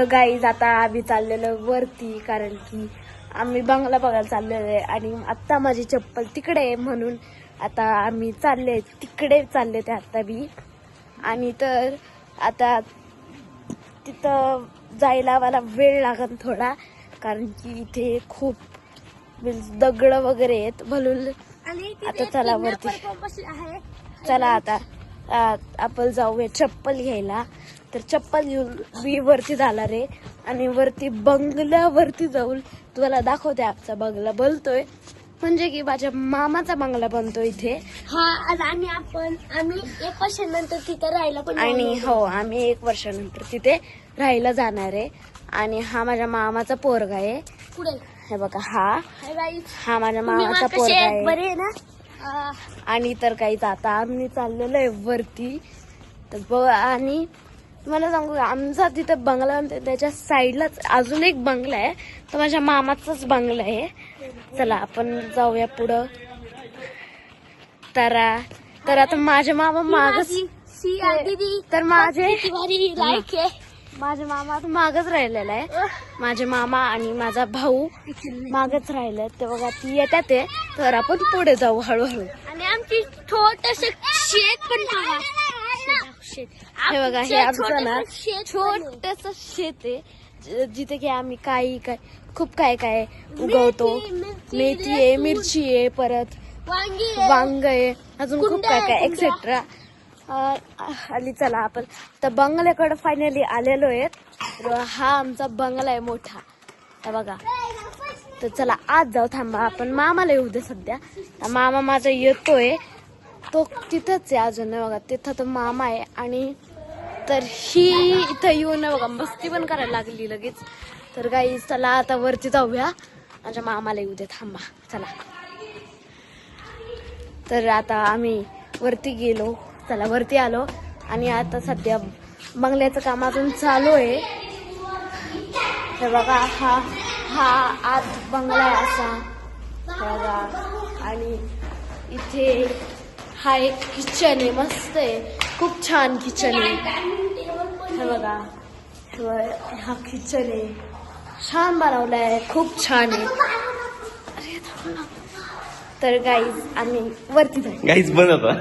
तर गाईज आता आम्ही चाललेलो वरती, कारण की आम्ही बंगला बघायला चाललेलो आहे आणि आता माझी चप्पल तिकडे आहे म्हणून आता आम्ही तिकडे चालले ते आता बी. आणि तर आता तिथं जायला मला वेळ लागत थोडा, कारण की इथे खूप दगड वगैरे आहेत म्हणून. आता चला वरती, चला आता आपण जाऊया चप्पल घ्यायला. तर चप्पल घेऊन मी वरती जाणार आहे आणि वरती बंगल्यावरती जाऊन तुम्हाला दाखवते. आमचा बंगला बनतोय, म्हणजे की माझ्या मामाचा बंगला बनतोय इथे. हा, आणि आम्ही 1 वर्षानंतर तिथे राहायला पण. आणि हो, आम्ही 1 वर्षानंतर तिथे राहायला जाणार आहे. आणि हा माझ्या मामाचा पोरगा आहे. पुढे हे बघा, हा माझ्या मामाचा कसे पोरगा आहेत? आहे. बरे आहे ना? आणि तर काहीच आता आम्ही चाललेलो आहे वरती. तर आणि तुम्हाला सांगू, आमचा तिथं बंगला त्याच्या साईडलाच अजून एक बंगला आहे, तो माझ्या मामाचाच बंगला आहे. चला आपण जाऊया पुढं. तर आता माझे मामा मागच, तर माझे मामा मागच राहिलेला आहे. माझे मामा आणि माझा भाऊ मागच राहिले. ते बघा ती येतात ते, तर आपण पुढे जाऊ हळूहळू. आणि आमची छोटस शेत पण लावा. हे बघा, हे आमचं ना छोटस शेत आहे, जिथे की आम्ही काय खूप काय उगवतो. मेथी आहे, मिरची आहे, परत वांग आहे, अजून खूप काय एक्सेट्रा. आणि चला आपण तर बंगल्याकडे फायनली आलेलो आहे. हा आमचा बंगला आहे मोठा, हे बघा. तर चला आज जाऊ. थांबा, आपण मामाला येऊ दे सध्या. मामा माझा येतोय, तो तिथंच आहे अजून. बघा तिथं तर मामा आहे. आणि तर ही इथं येऊन बघा मस्ती पण करायला लागली लगेच. तर काही चला आता वरती जाऊया, माझ्या मामाला येऊ दे. थांबा, चला. तर आता आम्ही वरती गेलो, चला वरती आलो. आणि आता सध्या बंगल्याचं काम अजून चालू आहे. हे बघा, हा आत बंगला आहे असा, हे बघा. आणि इथे हा एक किचन आहे, मस्त आहे, खूप छान किचन आहे. हे बघा, हा किचन आहे, छान बनवलाय, खूप छान आहे. तर गाईज आम्ही वरती जाऊ. गाईज बनवता